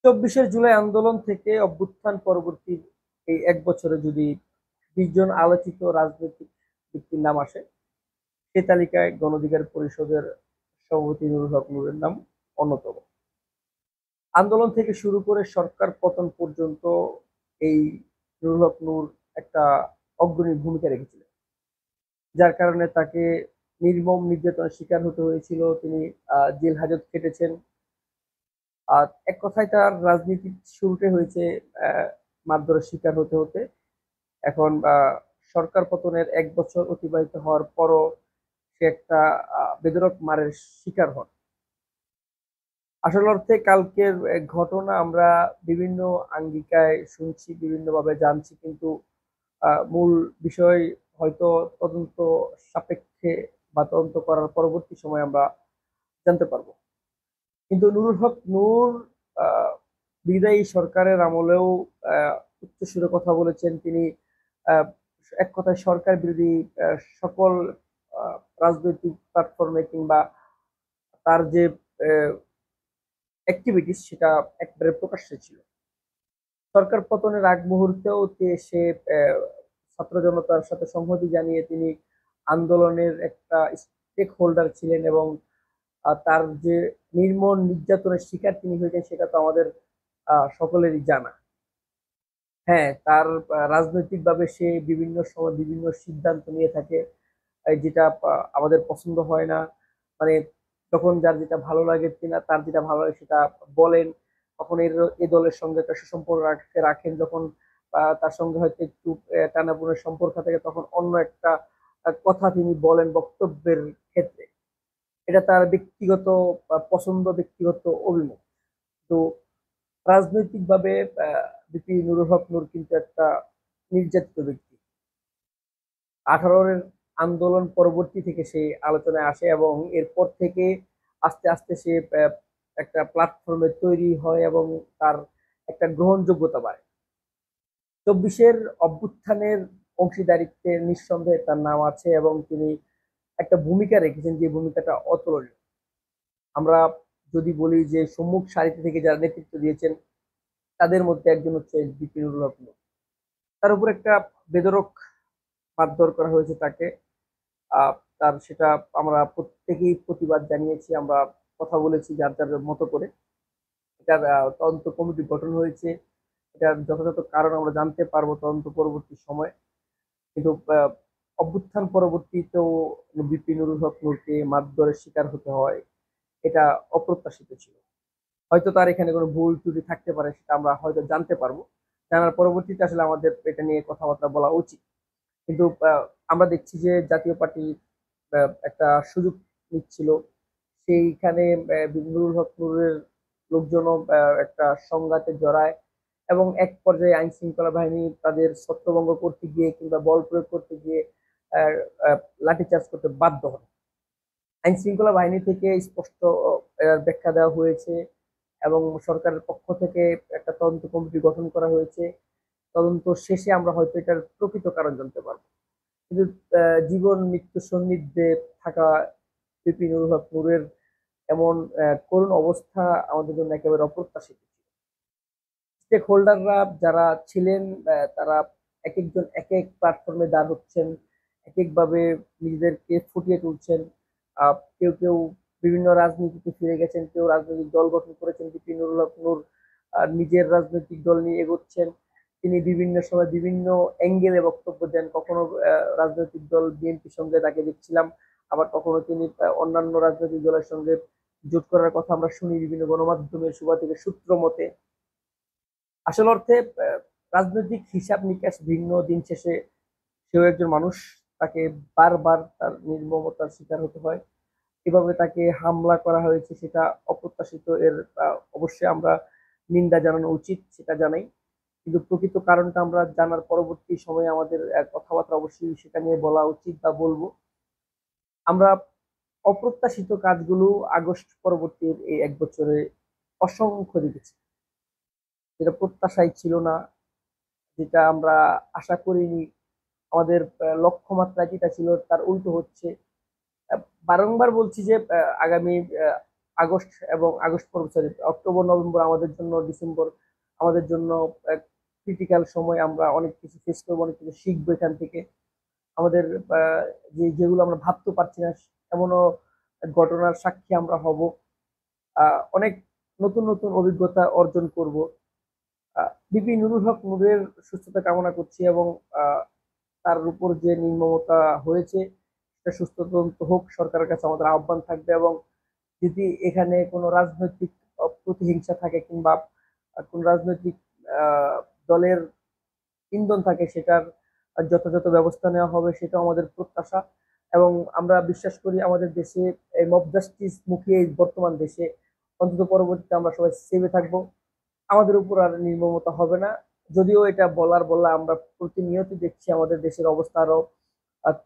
চব্বিশের জুলাই আন্দোলন থেকে অভ্যুত্থান পরবর্তী এই এক বছরে যদি 20 জন আলোচিত রাজনৈতিক ব্যক্তির নাম আসে, সে তালিকায় গণ অধিকার পরিষদের সভাপতি নুরুল হক নূরের নাম অন্যতম। আন্দোলন থেকে শুরু করে সরকার পতন পর্যন্ত এই নুরুল হক নূর একটা অগ্রণী ভূমিকা রেখেছিলেন, যার কারণে তাকে নির্মম নির্যাতনের শিকার হতে হয়েছিল। তিনি জেল হাজত কেটেছেন। আর এক কথায় তার রাজনীতির শুরুতে হয়েছে মারধরের শিকার হতে হতে। এখন সরকার পতনের এক বছর অতিবাহিত হওয়ার পরও সে একটা বেধড়ক মারের শিকার হন। আসল অর্থে কালকের ঘটনা আমরা বিভিন্ন আঙ্গিকায় শুনছি, বিভিন্ন ভাবে জানছি, কিন্তু মূল বিষয় হয়তো তদন্ত সাপেক্ষে বা তদন্ত করার পরবর্তী সময় আমরা জানতে পারবো। কিন্তু নুরুল হক নূর আহ, বিদায়ী সরকারের আমলেও উচ্চ সুরে কথা বলেছেন তিনি। আহ, এক কথায় সরকার বিরোধী সকল রাজনৈতিক প্ল্যাটফর্মে কিংবা তার যে অ্যাক্টিভিটিস সেটা একবারে প্রকাশ্যে ছিল। সরকার পতনের আগ মুহূর্তেও সে আহ, ছাত্র জনতার সাথে সংহতি জানিয়ে তিনি আন্দোলনের একটা স্টেক হোল্ডার ছিলেন, এবং তার যে নির্মম নির্যাতনের শিকার তিনি হয়েছেন সেটা তো আমাদের সকলেরই জানা। হ্যাঁ, তার রাজনৈতিকভাবে সে বিভিন্ন সময় বিভিন্ন সিদ্ধান্ত নিয়ে থাকে, যেটা আমাদের পছন্দ হয় না। মানে যখন যার যেটা ভালো লাগে, কিনা তার যেটা ভালো লাগে সেটা বলেন। তখন এই দলের সঙ্গে একটা সুসম্পর্ক রাখেন, যখন তার সঙ্গে হয়তো একটু টানাপোড়েনের সম্পর্ক থাকে তখন অন্য একটা কথা তিনি বলেন বক্তব্যের ক্ষেত্রে। এটা তার ব্যক্তিগত পছন্দ, ব্যক্তিগত অভিমত। তো রাজনৈতিকভাবে বিপি নুরুল হক নূর কিন্তু একটা নির্যাতিত ব্যক্তি। 18-এর আন্দোলন পরবর্তী থেকে সে আলোচনায় আসে, এবং এরপর থেকে আস্তে আস্তে সে একটা প্ল্যাটফর্মে তৈরি হয় এবং তার একটা গ্রহণযোগ্যতা বাড়ে। চব্বিশের অভ্যুত্থানের অংশীদারিত্বে নিঃসন্দেহে তার নাম আছে, এবং তিনি একটা ভূমিকা রেখেছেন যে ভূমিকাটা অতুলনীয়। আমরা যদি বলি যে সম্মুখ সারিতে থেকে যারা নেতৃত্ব দিয়েছেন তাদের মধ্যে একজন হচ্ছে বিপি নুরুল হক নূর। তার উপর একটা বেধড়ক মারধর করা হয়েছে তাকে। তার সেটা আমরা প্রত্যেকেই প্রতিবাদ জানিয়েছি, আমরা কথা বলেছি যার যার মতো করে। এটার তদন্ত কমিটি গঠন হয়েছে। এটার যথাযথ কারণ আমরা জানতে পারবো তদন্ত পরবর্তী সময়। কিন্তু অভ্যুত্থান পরবর্তীতেও বিপি নুরুল হক নূরকে মারধরের শিকার হতে হয়, এটা অপ্রত্যাশিত ছিল। হয়তো তার এখানে কোনো ভুল ত্রুটি থাকতে পারে, সেটা আমরা হয়তো জানতে পারবো। জানার পরবর্তীতে আসলে আমাদের এটা নিয়ে কথাবার্তা বলা উচিত। কিন্তু আমরা দেখছি যে জাতীয় পার্টি একটা সুযোগ নিচ্ছিল। সেইখানে নুরুল হক নূরের লোকজনও একটা সংঘাতে জড়ায়, এবং এক পর্যায়ে আইন শৃঙ্খলা বাহিনী তাদের ছত্রভঙ্গ করতে গিয়ে কিংবা বল প্রয়োগ করতে গিয়ে আহ, আহ, লাঠিচার্জ করতে বাধ্য হয়। আইন শৃঙ্খলা বাহিনী থেকে স্পষ্ট ব্যাখ্যা দেওয়া হয়েছে, এবং সরকারের পক্ষ থেকে একটা তদন্ত কমিটি গঠন করা হয়েছে। তদন্ত শেষে আমরা হয়তো এটার প্রকৃত কারণ জানতে পারবো। কিন্তু জীবন মৃত্যু সন্নিধ্যে থাকা বিপি নুরুল হক নূরের এমন করুণ অবস্থা আমাদের জন্য একেবারে অপ্রত্যাশিত ছিল। স্টেক হোল্ডাররা যারা ছিলেন তারা এক একজন এক এক প্ল্যাটফর্মে দাঁড় হচ্ছেন, এক একভাবে নিজেদেরকে ফুটিয়ে তুলছেন। কেউ কেউ বিভিন্ন রাজনীতিতে ফিরে গেছেন, কেউ রাজনৈতিক দল গঠন করেছেন। বিপি নুরুল হক নূর নিজের রাজনৈতিক দল নিয়ে এগোচ্ছেন। তিনি বিভিন্ন সময় বিভিন্ন অ্যাঙ্গেলে বক্তব্য দেন। কখনো রাজনৈতিক দল বিএনপির সঙ্গে তাকে দেখছিলাম, আবার কখনো তিনি অন্যান্য রাজনৈতিক দলের সঙ্গে জোট করার কথা আমরা শুনি বিভিন্ন গণমাধ্যমের সুবা থেকে সূত্র মতে। আসল অর্থে রাজনৈতিক হিসাব নিকাশ ভিন্ন, দিন শেষে সেও একজন মানুষ। তাকে বারবার তার নির্মমতার শিকার হতে হয়। এভাবে তাকে হামলা করা হয়েছে, সেটা অপ্রত্যাশিত। এর অবশ্যই আমরা নিন্দা জানানো উচিত, সেটা জানাই। কিন্তু প্রকৃত কারণটা আমরা জানার পরবর্তী সময়ে আমাদের কথাবার্তা অবশ্যই সেটা নিয়ে বলা উচিত বা বলবো। আমরা অপ্রত্যাশিত কাজগুলো আগস্ট পরবর্তী এই এক বছরে অসংখ্য দেখেছি, যেটা প্রত্যাশাই ছিল না, যেটা আমরা আশা করিনি। আমাদের লক্ষ্যমাত্রা যেটা ছিল তার উল্টো হচ্ছে। বারংবার বলছি যে আগামী আগস্ট এবং আগস্ট পর্ব, সরি, অক্টোবর নভেম্বর আমাদের জন্য, ডিসেম্বর আমাদের জন্য ক্রিটিক্যাল সময়। আমরা অনেক কিছু ফেস করবো, অনেক কিছু শিখবো এখান থেকে। আমাদের যেগুলো আমরা ভাবতে পারছি না এমনও ঘটনার সাক্ষী আমরা হব। অনেক নতুন নতুন অভিজ্ঞতা অর্জন করব। বিপি নুরুল হক নূরের সুস্থতা কামনা করছি, এবং তার উপর যে নির্মমতা হয়েছে সেটা সুস্থ তদন্ত হোক, সরকারের কাছে আমাদের আহ্বান থাকবে। এবং যদি এখানে কোনো রাজনৈতিক প্রতিহিংসা থাকে, কিংবা কোন রাজনৈতিক দলের ইন্ধন থাকে, সেটার যথাযথ ব্যবস্থা নেওয়া হবে, সেটা আমাদের প্রত্যাশা। এবং আমরা বিশ্বাস করি আমাদের দেশে এই মব জাস্টিস মুখী এই বর্তমান দেশে অন্তত পরবর্তীতে আমরা সবাই সেভে থাকবো, আমাদের উপর আর নির্মমতা হবে না। যদিও এটা বলা, আমরা প্রতিনিয়ত দেখছি আমাদের দেশের অবস্থা আরো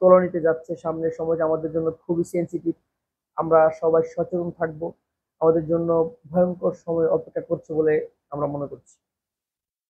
তলানিতে যাচ্ছে। সামনের সমাজ আমাদের জন্য খুবই সেন্সিটিভ। আমরা সবাই সচেতন থাকবো, আমাদের জন্য ভয়ঙ্কর সময় অপেক্ষা করছে বলে আমরা মনে করছি।